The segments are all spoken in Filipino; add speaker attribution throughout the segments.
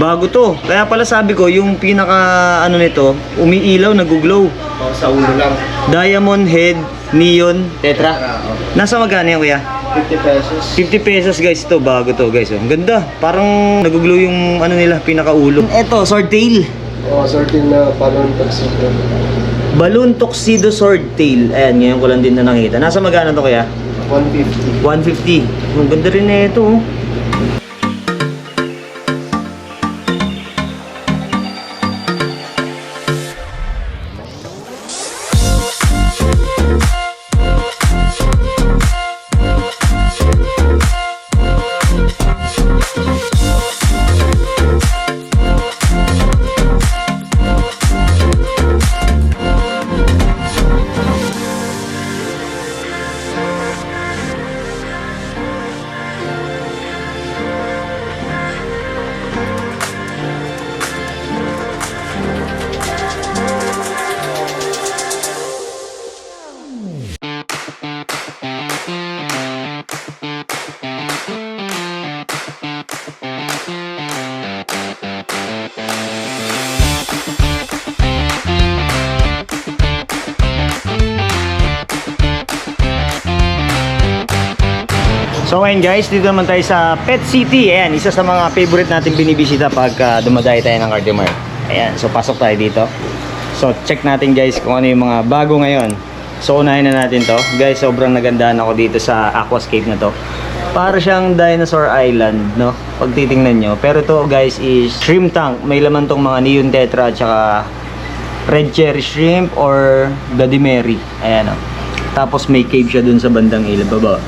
Speaker 1: Bago to. Kaya pala sabi ko, yung pinaka ano nito, umiilaw, nag-glow.
Speaker 2: Sa ulo lang.
Speaker 1: Diamond head, neon, tetra.
Speaker 2: Oh.
Speaker 1: Nasa magkano yan, kuya?
Speaker 2: 50 pesos.
Speaker 1: 50 pesos guys to, bago to guys. Ang ganda. Parang nag-glow yung ano nila, pinaka-ulo. Eto, swordtail.
Speaker 2: Oh, sorting na balon tuxedo.
Speaker 1: Balloon tuxedo swordtail. Ayan, ngayon ko lang din na nakita. Nasa magkano to, kuya?
Speaker 2: 150.
Speaker 1: 150. Ang ganda rin na ito. Oh. So ngayon guys, dito naman tayo sa Pet City. Ayan, isa sa mga favorite natin binibisita pag dumadayo tayo ng Cardiomar. Ayan, so pasok tayo dito. So check natin guys kung ano yung mga bago ngayon. So unahin na natin to. Guys, sobrang nagandahan ako dito sa aquascape na to. Para siyang Dinosaur Island, no? Pag titingnan nyo. Pero to guys is shrimp tank. May laman tong mga neon tetra at saka red cherry shrimp or Bloody Mary. Ayan o. Tapos may cave siya dun sa bandang baba.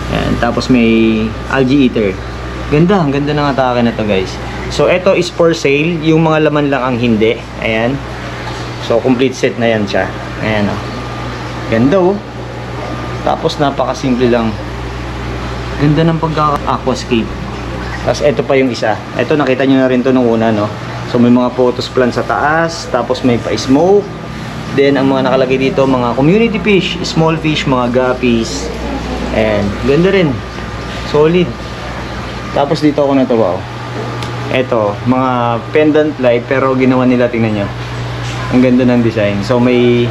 Speaker 1: Ayan, tapos may algae eater. Ganda, ang ganda ng atake na to guys. So ito is for sale, yung mga laman lang ang hindi. Ayan. So complete set na yan siya. Ayan o. Ganda oh. Tapos napakasimple lang. Ganda ng pagka-aquascape. Tapos ito pa yung isa. Ito nakita nyo na rin to nung una, no. So may mga photos plant sa taas. Tapos may pa-smoke. Then ang mga nakalagay dito, mga community fish, small fish, mga guppies. And ganda rin. Solid. Tapos dito ako natuwa. Ito, mga pendant light pero ginawa nila, tingnan nyo. Ang ganda ng design. So may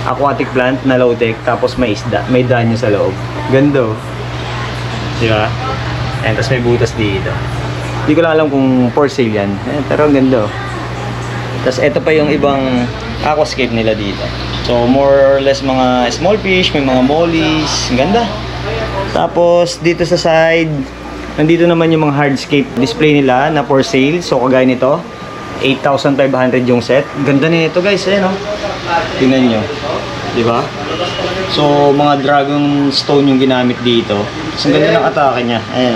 Speaker 1: aquatic plant na low tech, tapos may isda, may danyo sa loob. Ganda oh. Diba? And tapos may butas dito. Hindi ko lang alam kung for sale yan. Pero ang ganda oh. Tapos ito pa yung ibang aquascape nila dito. So more or less mga small fish, may mga mollies. Ang ganda. Tapos dito sa side, nandito naman yung mga hardscape display nila na for sale. So kagaya nito, 8,500 yung set. Ganda nito guys, no? Tingnan nyo, di ba? So mga dragon stone yung ginamit dito. So ganda ng atake niya. Ayan,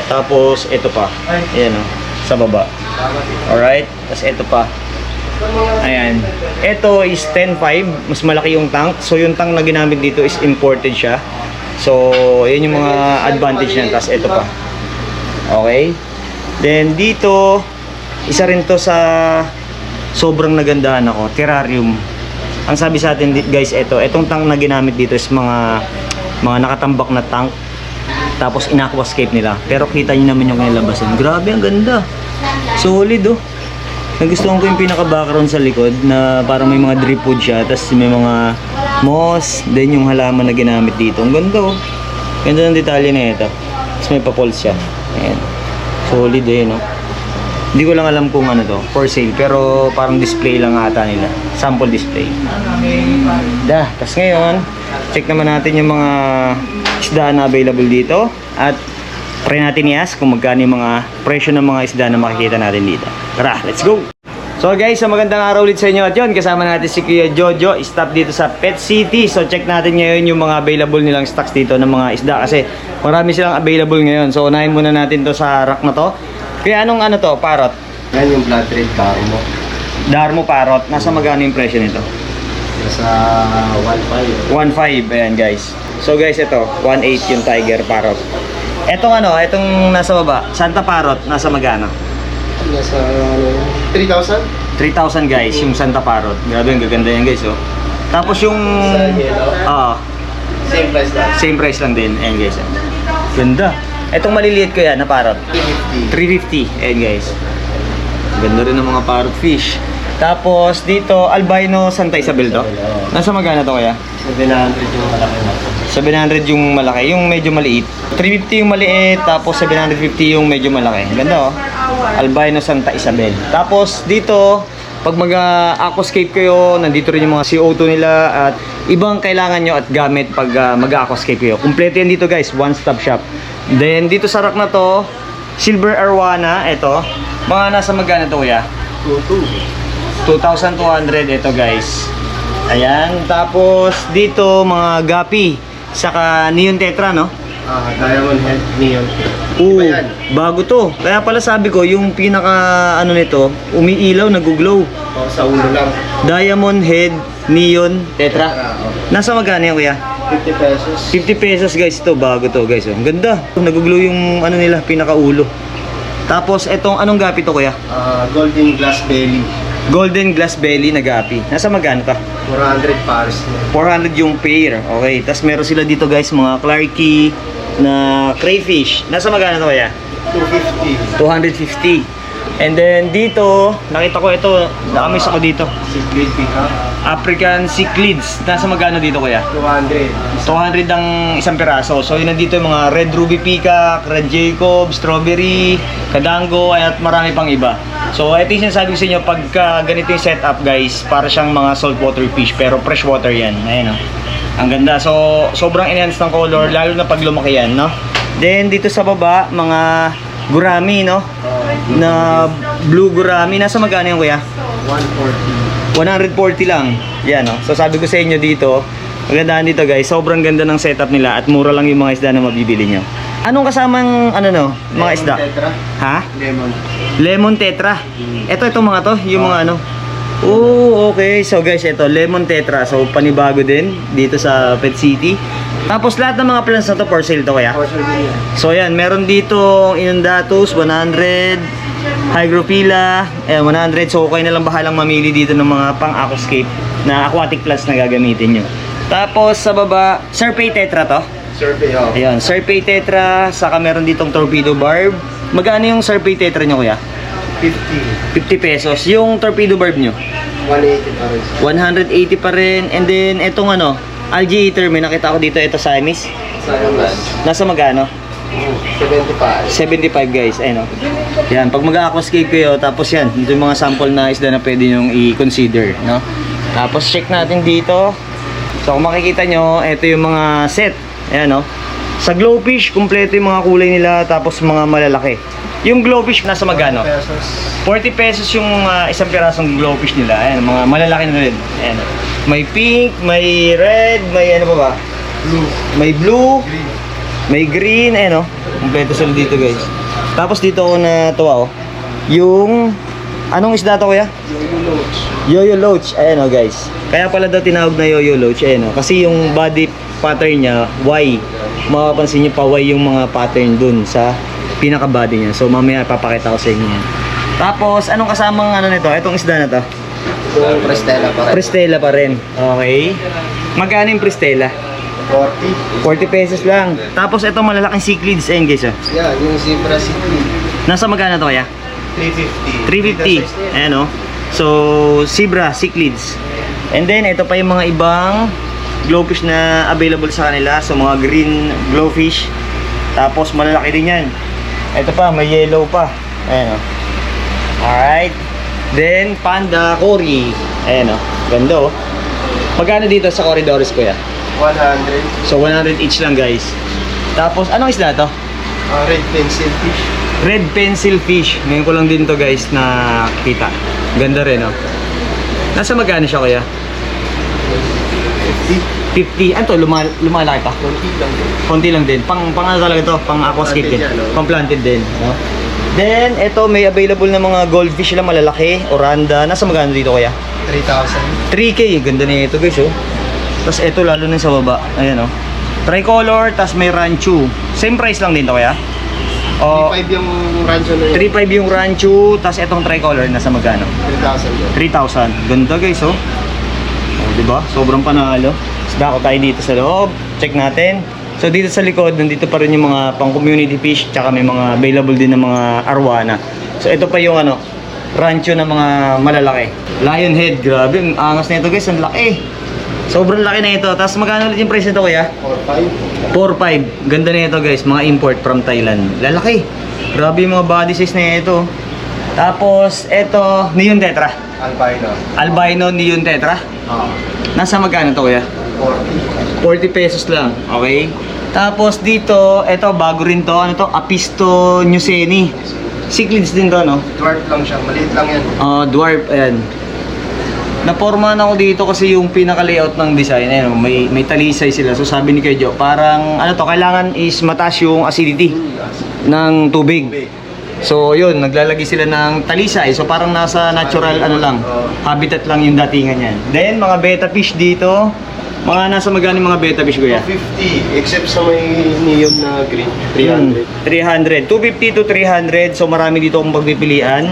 Speaker 1: tapos ito pa. Ayan, sa baba. Alright, tapos ito pa. Ayan, ito is 10.5. Mas malaki yung tank. So yung tank na ginamit dito is imported siya. So yun yung mga advantage niyan. Tapos ito pa. Okay. Then dito, isa rin to sa sobrang nagandahan ako, terrarium. Ang sabi sa atin guys, etong tank na ginamit dito is mga nakatambak na tank. Tapos in-aquascape nila. Pero kita niyo naman yung kanilabasan. Grabe, ang ganda. Solid oh. Nagustuhan ko yung pinaka-background sa likod na parang may mga drip wood siya. Tapos may mga moss. Then yung halaman na ginamit dito. Ang ganda oh. Ganda ng detalye na ito. Tapos may pa-pulse siya. Ayan. Solid eh, no? Hindi ko lang alam kung ano to, for sale. Pero parang display lang ata nila. Sample display. Tapos ngayon, check naman natin yung mga isda na available dito. At try natin i-ask kung magkano yung mga presyo ng mga isda na makikita natin dito. Tara, let's go! So guys, magandang araw ulit sa inyo. At yun, kasama natin si Kuya Jojo. Stop dito sa Pet City. So check natin ngayon yung mga available nilang stocks dito ng mga isda. Kasi marami silang available ngayon. So unahin muna natin to sa rack na to. Kaya anong ano to, parrot?
Speaker 2: Yan yung blood red Darmo.
Speaker 1: Darmo parrot. Nasa magkano yung presyo nito?
Speaker 2: Nasa 1.5.
Speaker 1: 1.5, ayan guys. So guys, ito 1.8 yung tiger parrot. Etong nasa baba, Santa Parrot, nasa magkano?
Speaker 2: Nasa 3,000?
Speaker 1: 3,000 guys, yung Santa Parrot. Grabe, ang gaganda yan guys, oh. Tapos yung
Speaker 2: Sa yellow? Same price lang.
Speaker 1: same price lang din, ayan guys. Ganda. Etong maliliit ko yan na parrot.
Speaker 2: 350.
Speaker 1: 350. Ayan guys. Ganda rin ng mga parrot fish. Tapos dito, albino Santa Isabel to. Nasa magana to kaya?
Speaker 2: 700 yung malaki na.
Speaker 1: 700 yung malaki, yung medyo maliit. 350 yung maliit, tapos 750 yung medyo malaki. Ganda oh. Albino Santa Isabel. Tapos dito, pag mag-aquascape kayo, nandito rin yung mga CO2 nila at ibang kailangan nyo at gamit pag mag-aquascape kayo. Kompleto yan dito guys, one-stop shop. Then dito sa rack na to, silver arowana, ito. Mga nasa magkano to kuya? 2,200 ito guys. Ayan, tapos dito mga gapi, saka neon tetra no?
Speaker 2: Diamond head neon.
Speaker 1: Oo,
Speaker 2: Iba yan.
Speaker 1: bago to. Kaya pala sabi ko, yung pinaka ano nito, umiilaw, nag-glow.
Speaker 2: O, sa ulo lang.
Speaker 1: Diamond head neon tetra.
Speaker 2: Oh.
Speaker 1: Nasa magkano yan kuya?
Speaker 2: 50 pesos.
Speaker 1: 50 pesos guys to, bago to guys. Oh. Ang ganda. Nag-glow yung ano nila, pinaka-ulo. Tapos etong anong gapi to kuya?
Speaker 2: Golden glass belly.
Speaker 1: Golden glass belly na gapi. Nasa magkano to?
Speaker 2: 400 pares na.
Speaker 1: 400 yung pair. Okay. Tapos meron sila dito guys, mga Clarky na crayfish. Nasa magkano to kaya?
Speaker 2: 250.
Speaker 1: 250. And then dito, nakita ko ito, nakamiss ako dito.
Speaker 2: Cichlid pick-up.
Speaker 1: African cichlids. Nasa magkano dito kaya?
Speaker 2: 200.
Speaker 1: 200 ang isang piraso. So yun nandito yung mga red ruby peacock, red jacob, strawberry, kadango, at marami pang iba. So ito yung sinasabi ko sa inyo, pagka ganito yung setup guys, para siyang mga saltwater fish, pero freshwater yan. Ayan o. Ang ganda. So sobrang enhance ng color, lalo na pag lumaki yan, no? Then dito sa baba, mga gurami, no? Na blue gurami. Nasa magkano yung kuya?
Speaker 2: 140.
Speaker 1: 140 lang. Yan, no? So sabi ko sa inyo dito, magandaan dito guys, sobrang ganda ng setup nila at mura lang yung mga isda na mabibili nyo. Anong kasamang ano no, mga isda?
Speaker 2: Tetra.
Speaker 1: Ha?
Speaker 2: Lemon.
Speaker 1: Lemon tetra. Itong mga to, yung mga ano. Oh, okay. So guys, ito lemon tetra. So panibago din dito sa Pet City. Tapos lahat ng mga plants na to for sale to kaya.
Speaker 2: Portion din yan.
Speaker 1: So yan, meron dito Inundatus 100, Hygrophila 100. So okay na lang bahalang mamili dito ng mga pang-aquascape na aquatic plants na gagamitin nyo. Tapos sa baba, Serpei tetra to.
Speaker 2: Survey, oh.
Speaker 1: Ayun, Serpei tetra, saka meron ditong torpedo barb. Magkano yung Serpei tetra nyo kuya?
Speaker 2: 50.
Speaker 1: 50 pesos. Yung torpedo barb nyo?
Speaker 2: 180 pa rin.
Speaker 1: 180 pa rin. And then, etong ano, algae eater, may nakita ko dito, ito Siamese.
Speaker 2: Sayang man.
Speaker 1: Nasa magkano?
Speaker 2: 75.
Speaker 1: 75 guys, ayun o. Yan, pag mag-aquascape kayo, tapos yan, ito yung mga sample na isda na pwede nyo i-consider, no? Tapos check natin dito. So kung makikita nyo, ito yung mga set. Ayan o. Sa glowfish, kumpleto yung mga kulay nila, tapos mga malalaki. Yung glowfish, nasa magkano?
Speaker 2: Pesos.
Speaker 1: 40 pesos yung isang pirasong glowfish nila. Ayan, mga malalaki na rin. Ayan. May pink, may red, may ano pa ba?
Speaker 2: Blue.
Speaker 1: May blue,
Speaker 2: Green.
Speaker 1: may green, ayan o. Kompleto sila dito guys. Tapos dito ako natuwa o. Yung, anong isda to kuya?
Speaker 2: Yung loach.
Speaker 1: Yo-yo loach, ayan o guys. Kaya pala daw tinawag na yo-yo loach, ayan o. Kasi yung body pattern niya, Y. Makapansin niyo pa Y yung mga pattern dun sa pinaka-body niya. So mamaya papakita ko sa inyo yan. Tapos, anong kasamang ano nito? Itong isda na to?
Speaker 2: Yung Prestella pa rin.
Speaker 1: Prestella pa rin. Okay. Magkano yung Prestella?
Speaker 2: 40.
Speaker 1: 40 pesos lang. Tapos itong malalaking cichlids, ayun guys oh.
Speaker 2: Yan, yung zebra cichlid.
Speaker 1: Nasa magkano to kaya?
Speaker 2: 350.
Speaker 1: 350. Ayan oh. So, zebra, cichlids. And then, ito pa yung mga ibang glowfish na available sa kanila. So, mga green glowfish. Tapos, malalaki din yan. Ito pa, may yellow pa. Ayan oh. Alright. Then, panda cory. Ayan oh. Ganda oh. Magkano dito sa corridors kuya?
Speaker 2: 100.
Speaker 1: So 100 each lang guys. Tapos anong isda to?
Speaker 2: Red pencil fish.
Speaker 1: Red pencil fish. Ngayon ko lang din to guys na kita. Ganda rin oh. Nasa magkano siya kuya?
Speaker 2: 50.
Speaker 1: 50. Ano to? Lumalaki pa?
Speaker 2: Konti lang din.
Speaker 1: Konti lang din. Pang ano talaga to? Pang aquascape din.
Speaker 2: Planted yan, oh.
Speaker 1: Pang planted din. No? Then, ito may available na mga goldfish lang malalaki. Oranda. Nasa magkano dito kuya?
Speaker 2: 3,000.
Speaker 1: 3K. Ganda na ito guys oh. Tapos ito lalo na sa baba. Ayan oh. Tricolor. Tapos may ranchu. Same price lang din to kuya? O,
Speaker 2: 3,500 yung rancho na yun.
Speaker 1: 3.5 yung ranchu. Tapos itong tricolor nasa magkano?
Speaker 2: 3,000 yun.
Speaker 1: 3,000. Ganda guys oh. Oh, diba? Sobrang panalo. Isda ko tayo dito sa loob. Check natin. So dito sa likod, nandito pa rin yung mga pang community fish, tsaka may mga available din ng mga arwana. So ito pa yung ano, rancho ng mga malalaki. Lion head, grabe, ang angas na ito guys, ang laki. Sobrang laki na ito. Tapos magkano ulit yung price nito kuya? 4.5. Ganda na ito guys, mga import from Thailand. Lalaki. Grabe yung mga body size na ito. Tapos ito, Neon Tetra.
Speaker 2: Albino.
Speaker 1: Albino Neon Tetra.
Speaker 2: Oo.
Speaker 1: Nasa magkano to kuya? 40 pesos lang, okay? Tapos dito, ito bago rin to, ano to? Apisto Newseni. Cichlids din to, no?
Speaker 2: Dwarf lang siya. Maliit lang yan.
Speaker 1: Dwarf, ayan. Napormahan ako dito kasi yung pinaka-layout ng design, ayan, may talisay sila. So sabi ni Kuya Jo, parang ano to, kailangan is mataas yung acidity ng tubig. So yun, naglalagay sila ng talisay. So parang nasa natural ano lang, habitat lang yung datingan yan. Then mga betta fish dito, mga nasa magkano yung mga betta fish kuya?
Speaker 2: 250. Except sa may neon na green.
Speaker 1: 300. 250 to 300. So marami dito akong pagpipilian.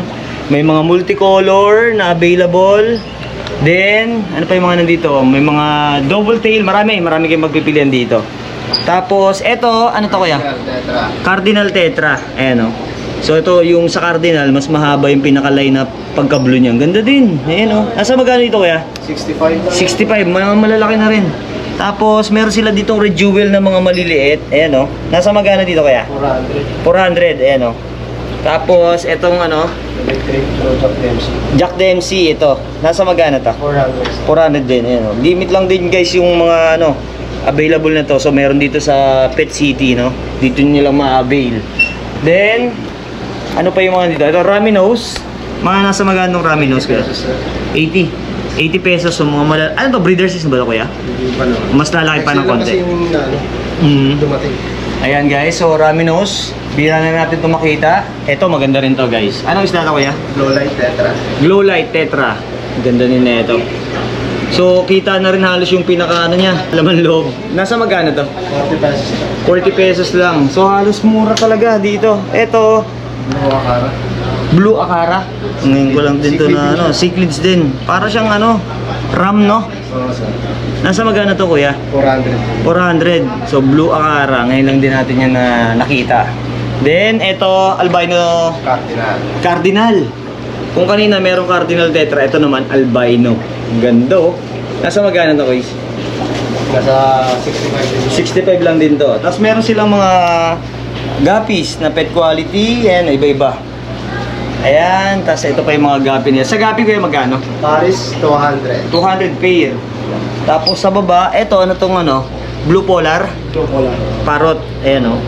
Speaker 1: May mga multicolor na available. Then, ano pa yung mga nandito? May mga double tail. Marami kayong magpipilian dito. Tapos, eto, ano to kuya?
Speaker 2: Tetra.
Speaker 1: Cardinal Tetra. Ayan o. So ito yung sa Cardinal, mas mahaba yung pinaka-line na pagka-blue niya. Ganda din. Ayan o. Nasa magkano dito kuya?
Speaker 2: 65 lang.
Speaker 1: 65. Mga malalaki na rin. Tapos meron sila ditong red jewel na mga maliliit. Ayan o. Nasa magkano dito kuya?
Speaker 2: 400.
Speaker 1: 400. Ayan o. Tapos etong ano,
Speaker 2: Electric Jack Dempsey.
Speaker 1: Jack Dempsey ito. Nasa magkano to?
Speaker 2: 400.
Speaker 1: 400 din. Ayan o. Limit lang din guys yung mga ano, available na to. So meron dito sa Pet City, no? Dito nyo lang ma-avail. Then, ano pa yung mga dito? Ito, Raminos. Mga nasa magkano Raminos kuya? 80. 80 pesos. So mga malal... Ano to? Breeder season ba ito kuya?
Speaker 2: Hindi pa naman.
Speaker 1: Mas lalaki pa ng konti.
Speaker 2: Kasi yung ano, dumating.
Speaker 1: Ayan guys, so Raminos. Bira na natin ito makita. Ito, maganda rin to guys. Anong isda to kuya?
Speaker 2: Glow light Tetra.
Speaker 1: Glow Light Tetra. Ganda din na ito. So, kita na rin halos yung pinaka ano niya, laman loob. Nasa magkano to?
Speaker 2: 40 pesos.
Speaker 1: 40 pesos lang. So, halos mura talaga dito. Ito,
Speaker 2: Blue Akara.
Speaker 1: Blue Akara. Ngayon ko lang din to na ano, cichlids din. Para siyang ano, ram no?
Speaker 2: Oo, sir.
Speaker 1: Nasa magkano to kuya?
Speaker 2: 400.
Speaker 1: 400. So, Blue Akara. Ngayon lang din natin yan na nakita. Then, ito, albino
Speaker 2: Cardinal.
Speaker 1: Cardinal. Kung kanina merong Cardinal Tetra, ito naman albino. Ang ganda oh. Nasa magkano to guys?
Speaker 2: Nasa 65 din.
Speaker 1: 65 lang din to. Tapos meron silang mga guppies na pet quality. Ayan, iba-iba. Ayan, tapos ito pa yung mga guppy nila. Sa guppy ko yung magkano?
Speaker 2: Paris 200.
Speaker 1: 200 pair. Tapos sa baba, ito ano tong ano? Blue Polar
Speaker 2: Blue Polar.
Speaker 1: Parrot. Ayan oh.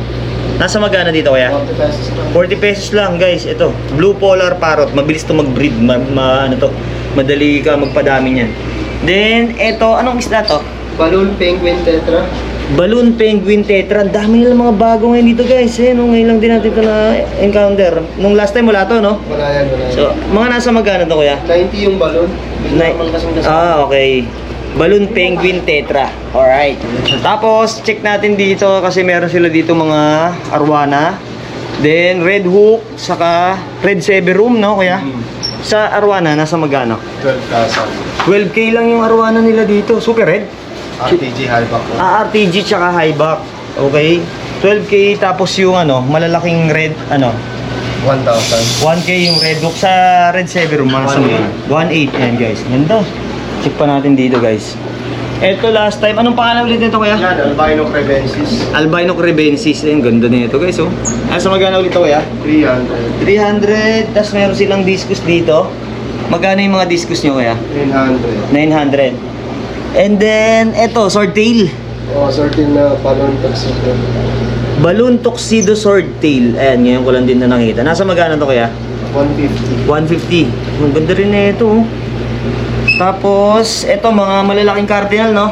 Speaker 1: Nasa magkano dito kaya?
Speaker 2: 40 pesos lang.
Speaker 1: 40 pesos lang guys, ito. Blue Polar Parrot, mabilis to mag-breed, ano to, madali ka magpadami niyan. Then, ito, anong isda to?
Speaker 2: Balloon Penguin Tetra.
Speaker 1: Balloon Penguin Tetra, ang dami nila mga bago ngayon dito guys. Eh, no? Ngayon lang din natin ito na-encounter. Nung last time wala to, no?
Speaker 2: Wala yan, wala yan.
Speaker 1: So, mga nasa magkano to kuya?
Speaker 2: 90 yung balloon.
Speaker 1: Okay. Balloon Penguin Tetra. Alright. Tapos, check natin dito kasi meron sila dito mga arwana. Then, red hook, saka red severum, no kuya? Sa arwana, nasa magkano?
Speaker 2: 12,000.
Speaker 1: 12k lang yung arwana nila dito. Super red?
Speaker 2: RTG high-back po.
Speaker 1: RTG tsaka high back. Okay? 12k tapos yung ano, malalaking red, ano?
Speaker 2: 1,000.
Speaker 1: 1k yung red hook sa red severum. Mga 1.8 yan guys. Ganda. Check pa natin dito guys. Ito last time, anong pangalan ulit nito kuya?
Speaker 2: Yan, albino crevensis.
Speaker 1: Albino crevensis. Ayun, ganda nito guys oh. Nasa magkano ulit ito kuya?
Speaker 2: 300.
Speaker 1: 300. Tapos meron silang discus dito. Magkano yung mga discus nyo kuya?
Speaker 2: 900.
Speaker 1: 900. And then, ito, swordtail.
Speaker 2: Sorting na balloon tuxedo.
Speaker 1: Balloon tuxedo swordtail. Ayan, ngayon ko lang din na nakita. Nasa magkano to kuya?
Speaker 2: 150.
Speaker 1: 150. Ang ganda rin na ito oh. Tapos, ito mga malalaking cardinal, no?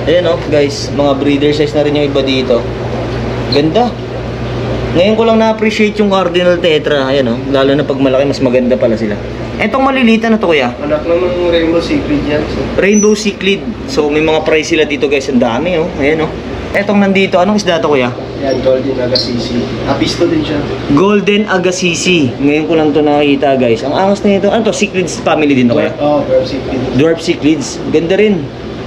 Speaker 1: Ayan, oh, guys. Mga breeder size na rin yung iba dito. Ganda. Ngayon ko lang na-appreciate yung cardinal tetra. Ayan, oh. Lalo na pag malaki, mas maganda pala sila. Etong malilita na to, kuya.
Speaker 2: Anak lang ng rainbow cichlid yan. So,
Speaker 1: Rainbow cichlid. So, may mga price sila dito, guys. Ang dami, oh. Ayan, oh. Etong nandito, anong isda to, kuya?
Speaker 2: yan, golden agasisi. Apisto din siya.
Speaker 1: Golden Agasisi. Ngayon ko lang to nakita, guys. Ang angas na ito. Ano to? Cichlids family din to, kuya?
Speaker 2: Oo, dwarf cichlid.
Speaker 1: Dwarf cichlids. Ganda rin.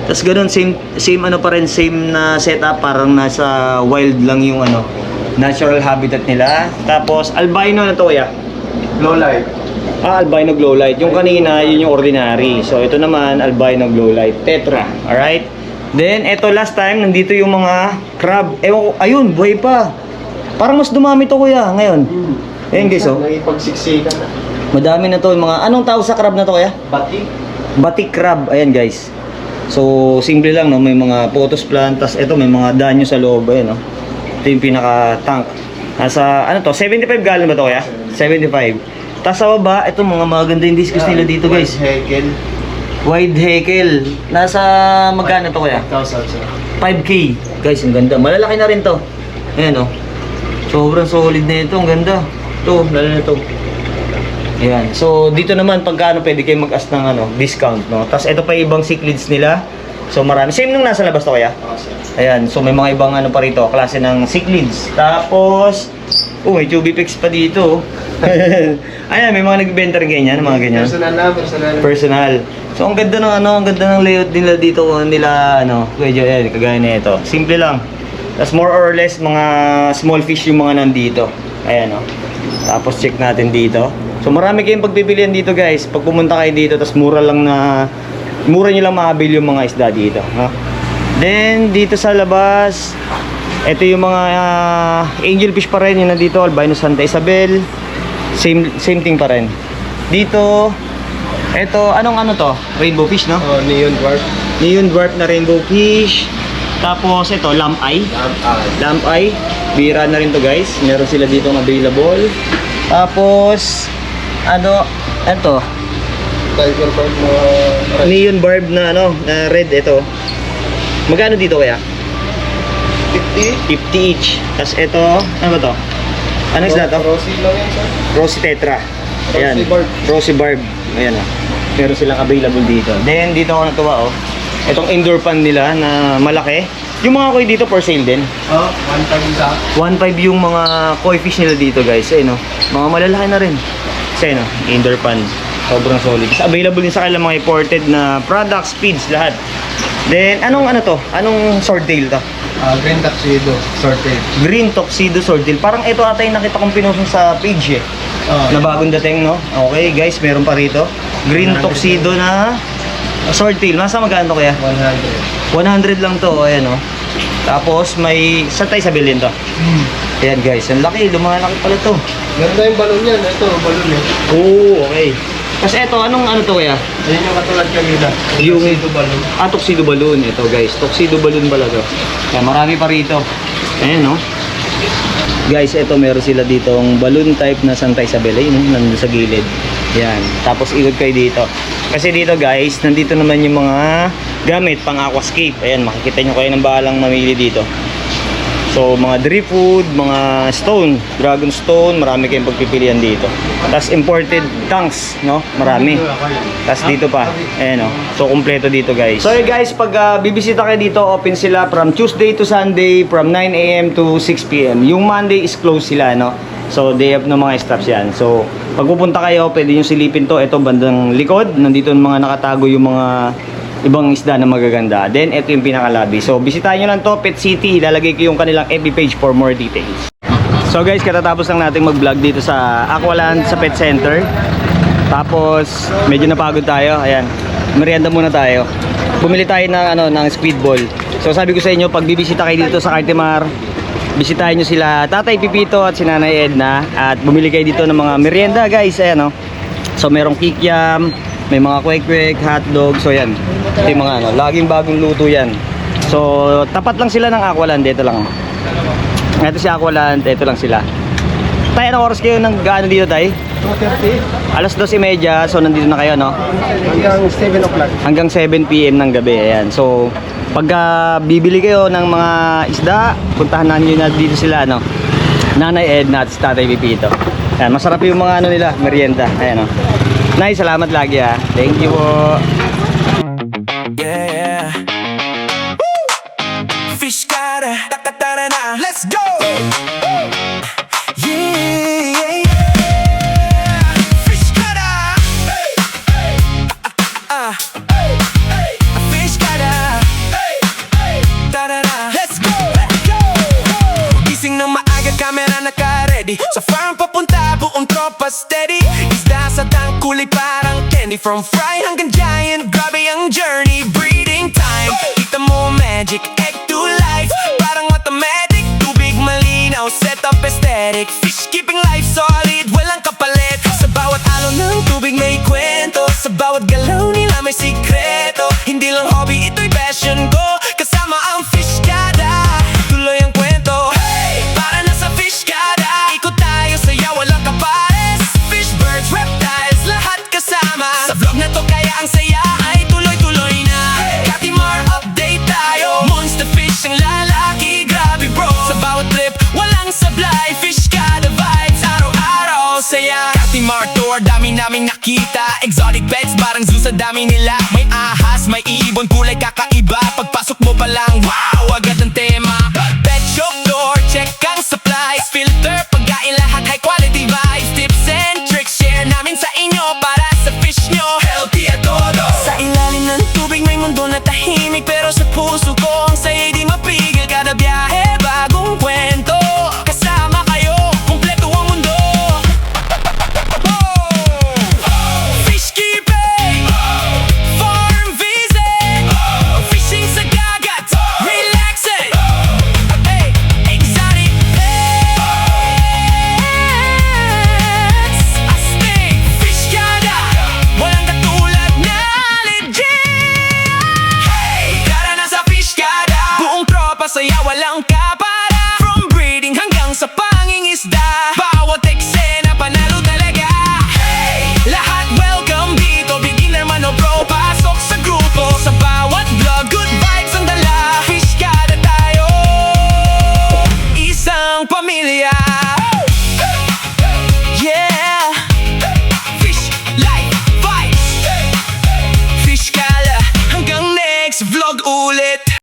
Speaker 1: Tapos ganun, same ano pa rin, same na setup, parang nasa wild lang yung ano, natural habitat nila. Tapos albino na to kuya.
Speaker 2: Low light.
Speaker 1: Albino glow light. Yung kanina, yun yung ordinary. So ito naman, albino glow light, tetra. Alright? Then ito last time, nandito yung mga crab. Ewan ko, ayun, buhay pa. Parang mas dumami to kuya ngayon. Ayan guys, oh.
Speaker 2: Nagipagsiksikan na.
Speaker 1: Madami na to yung mga, anong tawag sa crab na to kuya?
Speaker 2: Batik.
Speaker 1: Batik crab, ayan guys. So, simple lang, no? May mga photos plant, tas ito may mga danyo sa loob, ayan, no? Ito yung pinaka-tank. Nasa, ano to, 75 gallon ba to kaya? 75. Tas sa baba, ito mga maganda yung discus nila dito, guys.
Speaker 2: Hegel.
Speaker 1: Wide hekel. Nasa, magkano to kaya?
Speaker 2: 1,000 sir.
Speaker 1: 5K. Guys, ang ganda. Malalaki na rin to. Ayan, no? Sobrang solid na ito, ang ganda. Ito, lalo na ito. Ayan. So, dito naman, pagkano pwede kayo mag-ask ng ano, discount, no? Tapos, ito pa yung ibang cichlids nila. So, marami. Same nung nasa labas to kaya? Ayan. So, may mga ibang ano pa rito, klase ng cichlids. Tapos, may chubipix pa dito. Ayan, may mga nagbibenta rin ganyan, mga ganyan. Personal. So, ang ganda ng ano, ang ganda ng layout nila dito, nila, ano, ayan, kagaya na ito. Simple lang. Tapos, more or less, mga small fish yung mga nandito. Ayan, oh. Tapos, check natin dito. So marami kayong pagpipilian dito guys. Pag pumunta kayo dito, tas mura nyo lang maabil yung mga isda dito, no? Then dito sa labas, ito yung mga angelfish pa rin yung nandito, albino Santa Isabel. Same thing pa rin. Dito, ito anong ano to? Rainbow fish, no?
Speaker 2: Oh, neon dwarf.
Speaker 1: Neon dwarf na rainbow fish. Tapos ito, lamp eye. Lamp eye. Bira na rin to guys. Meron sila dito available. Tapos ano, ito
Speaker 2: Tiger barb na
Speaker 1: neon barb na ano, na red ito. Magkano dito kaya?
Speaker 2: 50.
Speaker 1: 50 each. Tapos ito, ano ba to? Ano isda to?
Speaker 2: Rosy lang yan sir.
Speaker 1: Rosy tetra. Ayan.
Speaker 2: Rosy barb.
Speaker 1: Rosy barb. Ayan oh. Meron silang available dito. Then dito ako natuwa oh. Itong indoor pan nila na malaki. Yung mga koi dito for sale din.
Speaker 2: Oh, 1,000 isa.
Speaker 1: 1.5 yung mga koi fish nila dito guys. Ayun oh. Mga malalaki na rin. Kasi no, indoor pan. Sobrang solid. Kasi available din sa kanila mga imported na products, feeds, lahat. Then, anong ano to? Anong swordtail to?
Speaker 2: Green tuxedo, sorted.
Speaker 1: Green tuxedo swordtail. Parang ito ata yung nakita kong pinost sa page eh. Na bagong dating, no? Okay guys, meron pa rito. Green tuxedo na swordtail. Masa magkano to kaya?
Speaker 2: 100.
Speaker 1: 100 lang to. Ayan oh. Tapos may Santa Isabel din to. Ayan guys, ang laki. Lumalaki pala to.
Speaker 2: Meron tayong balon yan. Ito, balon eh.
Speaker 1: Oo, okay. Kasi ito, anong ano to kaya?
Speaker 2: Ayan yung katulad kanina.
Speaker 1: Yung
Speaker 2: Tuxedo balon.
Speaker 1: tuxedo balloon. Ito guys, tuxedo balloon pala to. Kaya marami pa rito. Ayan no. Guys, ito meron sila ditong balloon type na Santa Isabel. Ayun, no? Nandun sa gilid. Yan. Tapos ikot kayo dito. Kasi dito guys, nandito naman yung mga gamit pang aquascape. Ayan, makikita nyo kayo ng bahalang mamili dito. So, mga driftwood, mga stone, dragon stone, marami kayong pagpipilian dito. Tapos imported tanks, no? Marami. Tapos dito pa. Ayan, no? So, kumpleto dito, guys. So, guys, pag bibisita kayo dito, open sila from Tuesday to Sunday, from 9 AM to 6 PM. Yung Monday is closed sila, no? So, day off ng mga staffs yan. So, pag pupunta kayo, pwede nyo silipin to. Ito, bandang likod. Nandito yung mga nakatago yung mga ibang isda na magaganda. Then, ito yung pinakalabi. So, bisitahin nyo lang to, Pet City. Ilalagay ko yung kanilang FB page for more details. So, guys, katatapos lang natin mag-vlog dito sa Aqualand sa Pet Center. Tapos, medyo napagod tayo. Ayan, merienda muna tayo. Bumili tayo ng speedball. So, sabi ko sa inyo, pag bibisita kayo dito sa Cartimar, bisitahin nyo sila Tatay Pipito at si Nanay Edna. At bumili kayo dito ng mga merienda, guys. Ayan, no? So, merong kikiam, may mga kwek-kwek, hotdog. So yan, ito yung mga laging bagong luto yan. So tapat lang sila ng Aqualand. Ito lang. Ito si Aqualand, ito lang sila. Tay, anong oras kayo nang gaano dito, Tay?
Speaker 2: 2:30.
Speaker 1: Alas 2:30, so nandito na kayo, no?
Speaker 2: Hanggang 7 o'clock.
Speaker 1: Hanggang 7 PM ng gabi. Ayan. So pagka bibili kayo ng mga isda, puntahan nyo na dito sila, no? Nanay Edna at si Tatay Pipito. Ayan, masarap yung mga nila, merienda. Ayan, no? Nay, salamat lagi ah. Thank you po.
Speaker 3: Yeah, yeah. Fish gotta da da da da da. Let's go. Yeah, yeah. Fish gotta. Fish gotta. kulay parang candy. From fry hanggang giant, grabe ang journey. Breeding time, kita mo magic, egg to life. Parang automatic, tubig malinaw, set up aesthetic. Fish keeping life solid, walang kapalit. Sa bawat alon ng tubig may kwento, sa bawat galaw nila may sikreto. Hindi lang hobby, ito'y passion ko. Kasama ang Fishkada, tuloy ang kwento. Hey! Para na sa Fishkada, ikot tayo, saya walang kapares. Fish, birds, reptiles, lahat kasama. Sa vlog na to kaya ang saya ay tuloy-tuloy na. Katimar, update tayo. Monster fish ang lalaki, grabe bro. Sa bawat trip, walang sablay. Fishkada vibes, araw-araw saya. Katimar tour, dami naming nakita. Exotic pets, parang zoo sa dami nila. May ahas, may ibon, kulay kakaiba. Pagpasok mo pa lang, wow, agad ang tema. Pet shop door, check ang supplies. Filter, pagkain lahat, high quality vibes. Tips and tricks, share namin sa inyo para